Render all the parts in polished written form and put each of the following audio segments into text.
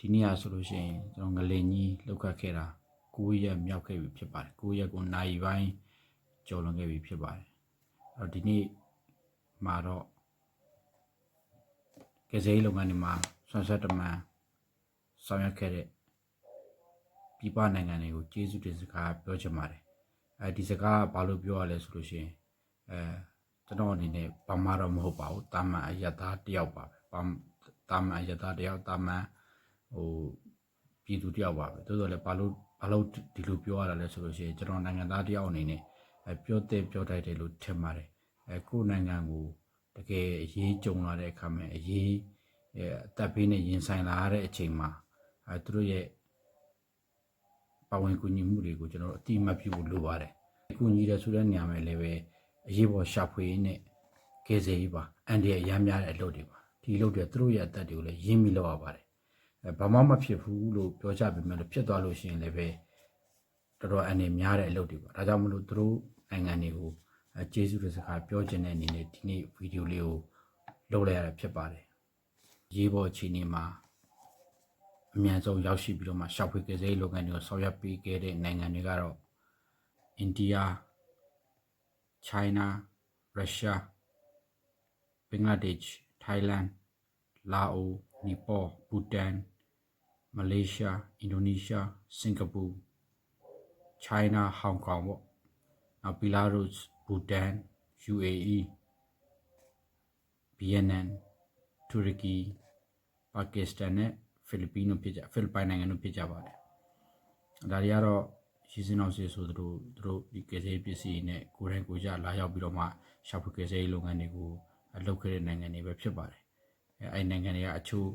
ဒီနေ့ဆိုလို့ရှိရင်ကျွန်တော်ငလင်ကြီးလောက်ခတ်ခဲ့တာ9ရက်မြောက်ခဲ့ပြီဖြစ်ပါတယ်9ရက်ကိုနိုင်ပိုင်းကျော်လွန်ခဲ့ပြီဖြစ်ပါတယ်အဲ့တော့ဒီနေ့မှာတော့ကစားရေးလုပ်ငန်းတွေမှာဆွမ်းဆက်တမန်ဆောင်ရွက်ခဲ့တဲ့ပြည်ပနိုင်ငံတွေကိုကျေးဇူးတင်စကားပြောချင်ပါတယ်ဒီစကားဘာလို့ပြောရလဲဆိုလို့ရှိရင်ကျွန်တော်အနေနဲ့ဘာမှတော့မဟုတ်ပါဘူးတာမန်အယက်သားတယောက်ပါပဲတာမန်အယက်သားတယောက်တာမန်ပြည်သူတယောက်ပါပဲတိုးတော့လည်းဘာလို့ဒီလိုပြောရတာလဲဆိုလို့ရှိရင်ကျွန်တော်နိုင်ငံသားတယောက်အနေနဲ့ပြောတဲ့ပြောထိုက်တယ်လို့ထင်ပါတယ်ကိုယ်နိုင်ငံကိုတကယ်အရေးကြုံလာတဲ့အခါမှာအရေးအသက်ဘေးနဲ့ရင်ဆိုင်လာရတဲ့အချိန်မှာသူတို့ရဲ့ပါဝင်ကူညီမှုတွေကိုကျွန်တော်တို့အတိအမှတ်ပြုဖို့လိုပါတယ်ကူညီတယ်ဆိုတဲ့နေရာမှာလည်းပဲအရေးပေါ်ရှာဖွေနဲ့ကယ်ဆယ်ရေးပါအန်ဒီရဲ့ရမ်းများတဲ့အလုပ်တွေပါဒီအလုပ်တွေသူတို့ရဲ့အသက်တွေကိုလည်းရင်းမိလောက်ရပါတယ်ဘာမှမဖြစ်ဘူးလို့ပြောကြပေမဲ့လည်းဖြစ်သွားလို့ရှိရင်လည်းပဲတော်တော်အန်ဒီများတဲ့အလုပ်တွေပါဒါကြောင့်မလို့သူတို့နိုင်ငံတွေကိုကျေးဇူးတင်စကားပြောချင်တဲ့အနေနဲ့ဒီနေ့ဗီဒီယိုလေးကိုလုပ်လိုက်ရတာဖြစ်ပါတယ်ရေးပေါ်အခြေအနေမှာအမြန်ဆုံးရောက်ရှိပြီးတော့မှရှာဖွေကယ်ဆယ်ရေးလုပ်ငန်းတွေကိုဆောင်ရွက်ပေးခဲ့တဲ့နိုင်ငံတွေကတော့အိန္ဒိယ China Russia Bangladesh Thailand Laos Nepal Bhutan Malaysia Indonesia Singapore China Hong Kong ပေါ့နောက် Belarus Bhutan UAE Vietnam Turkey Pakistan နဲ့ဖိလစ်ပိုင်နိုင်ငံတို့ဖြစ်ကြပါတယ်ဒါတွေကတော့ရှင်းစင်းအောင်ဆိုသူတို့ဒီကယ်ဆယ်ရေးပစ္စည်းနဲ့ကိုယ်တိုင်ကိုယ်ကျလာရောက်ပြီးတော့မှရှာဖွေကယ်ဆယ်ရေးလုပ်ငန်းတွေကိုလုပ်ခဲ့တဲ့နိုင်ငံတွေပဲဖြစ်ပါတယ်အဲ့နိုင်ငံတွေကအချို့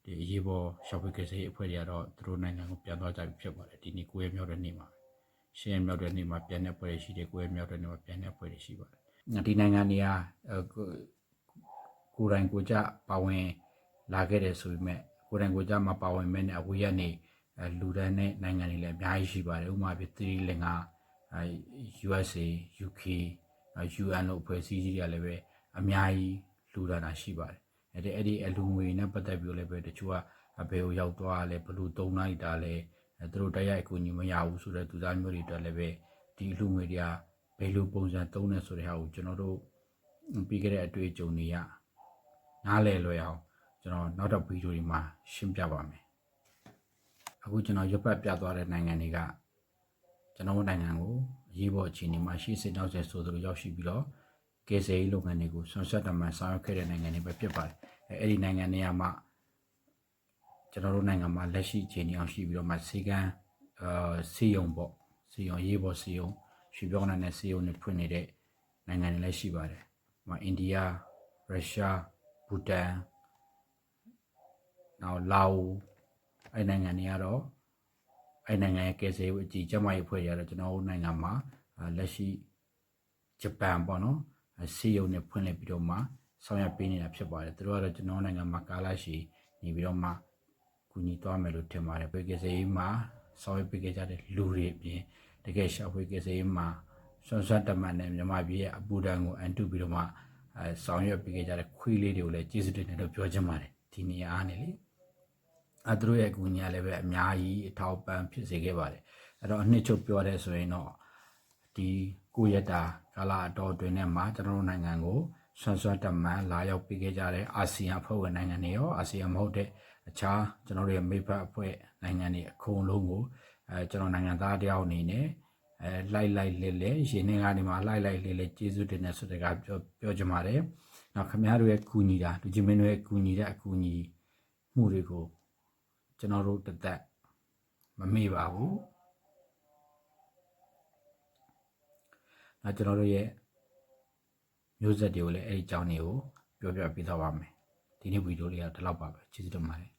ဒီအရေးပေါ်ရှာဖွေကယ်ဆယ်ရေးအဖွဲ့တွေကတော့သူတို့နိုင်ငံကိုပြန်သွားကြပြီဖြစ်ပါတယ်ဒီနေ့9ရက်မြောက်တဲ့နေ့မှာ10ရက်မြောက်တဲ့နေ့မှာပြန်တဲ့ပွဲရှိတယ်9ရက်မြောက်တဲ့နေ့မှာပြန်တဲ့ပွဲရှိပါတယ်ဒီနိုင်ငံတွေကကိုယ်တိုင်ကိုယ်ကျပါဝင်လာခဲ့တယ်ဆိုပေမဲ့ကိုယ်တိုင်ကိုယ်ကျမှာပါဝင်မဲ့နဲ့အဝေးကနေလူဒန်းတဲ့နိုင်ငံတွေလည်းအများကြီးရှိပါတယ်ဥပမာပြသီလင်္ကာ USA UK UN လို့ဖွဲ့စည်းကြီးတွေကလည်းပဲအများကြီးလူဒန်းတာရှိပါတယ်အဲ့ဒီအလူငွေနဲ့ပတ်သက်ပြီးလည်းပဲတချို့ကဘယ်ကိုရောက်သွားလဲဘလို့သုံးလိုက်တာလဲသူတို့တိုက်ရိုက်အကူအညီမရဘူးဆိုတဲ့သူသားမျိုးတွေအတွက်လည်းပဲဒီလူငွေတွေကဘယ်လိုပုံစံသုံးလဲဆိုတဲ့ဟာကိုကျွန်တော်တို့ပြီးခဲ့တဲ့အတွေ့အကြုံတွေကနားလည်လွယ်အောင်ကျွန်တော်နောက်တော့ဗီဒီယိုတွေမှာရှင်းပြပါမယ်အခုကျွန်တော်ရွတ်ပတ်ပြသွားတဲ့နိုင်ငံတွေကကျွန်တော်နိုင်ငံကိုအရေးပေါ်အခြေအနေမှာရှေ့စစ်နောက်ဆက်ဆိုသူတို့ရောက်ရှိပြီးတော့ကယ်ဆယ်ရေးလုပ်ငန်းတွေကိုဆွမ်းဆက်တမန်ဆောင်ရွက်ခဲ့တဲ့နိုင်ငံတွေပဲဖြစ်ပါတယ်အဲ့ဒီနိုင်ငံတွေကမှကျွန်တော်တို့နိုင်ငံမှာလက်ရှိအခြေအနေအောင်ရှိပြီးတော့မှစေကန်းစီယုံပေါ့စီယုံရေးပေါ်စီယုံရွှေပြောင်းတဲ့စီယုံတွေဖွင့်နေတဲ့နိုင်ငံတွေလည်းရှိပါတယ်အိန္ဒိယရုရှားဘူတန်နောက်လာအိုအဲ့နိုင်ငံတွေကတော့အဲ့နိုင်ငံရဲ့ကယ်ဆယ်ရေးအကြီးကျမရေးဖွဲ့တွေကတော့ကျွန်တော်တို့နိုင်ငံမှာလက်ရှိဂျပန်ပေါ့နော်စီယုံနဲ့ဖွင့်လှစ်ပြီးတော့မှဆောင်ရွက်ပေးနေတာဖြစ်ပါတယ်သူတို့ကတော့ကျွန်တော်နိုင်ငံမှာကာလရှည်နေပြီးတော့မှကူညီသွားမယ်လို့ထင်ပါတယ်ကယ်ဆယ်ရေးမှာဆောင်ရွက်ပေးကြတဲ့လူတွေအပြင်တကယ်ရှာဖွေကယ်ဆယ်ရေးမှာဆွမ်းဆက်တမန်နဲ့မြန်မာပြည်ရဲ့အပူဒဏ်ကိုအန်တုပြီးတော့မှဆောင်ရွက်ပေးကြတဲ့ခွေးလေးတွေကိုလည်းကျေးဇူးတင်တယ်လို့ပြောချင်ပါတယ်ဒီနေရာအားနဲ့လေသူတို့ရဲ့အကူအညီလည်းပဲအများကြီးအထောက်ပံ့ဖြစ်စေခဲ့ပါတယ်အဲ့တော့အနှစ်ချုပ်ပြောတဲ့ဆိုရင်တော့ဒီ9ရက်တာကာလအတော်တွင်နဲ့မှာကျွန်တော်တို့နိုင်ငံကိုဆွမ်းဆွမ်းတမန်လာရောက်ပေးခဲ့ကြတဲ့အာဆီယံအဖွဲ့ဝင်နိုင်ငံတွေရောအာဆီယံမဟုတ်တဲ့အခြားကျွန်တော်တို့ရဲ့မိဘအဖွဲ့နိုင်ငံတွေအကုန်လုံးကိုကျွန်တော်နိုင်ငံသားတယောက်အနေနဲ့လိုက်လဲရေနေကနေမှာလိုက်လဲကျေးဇူးတင်တဲ့ဆိုတဲ့ကပြောချင်ပါတယ်နောက်ခင်ဗျားတို့ရဲ့ကူညီတာလူချင်းမင်းတို့ရဲ့ကူညီတဲ့အကူအညီမှုတွေကိုကျွန်တော်တို့တသက်မမေ့ပါဘူးကျွန်တော်တို့ရဲ့မျိုးဆက်တွေကိုလည်းအဲ့ဒီအကြောင်းတွေကိုပြောပြပေးသွားပါမယ်ဒီနေ့ဗီဒီယိုလေးကဒီလောက်ပါပဲကျေးဇူးတင်ပါတယ်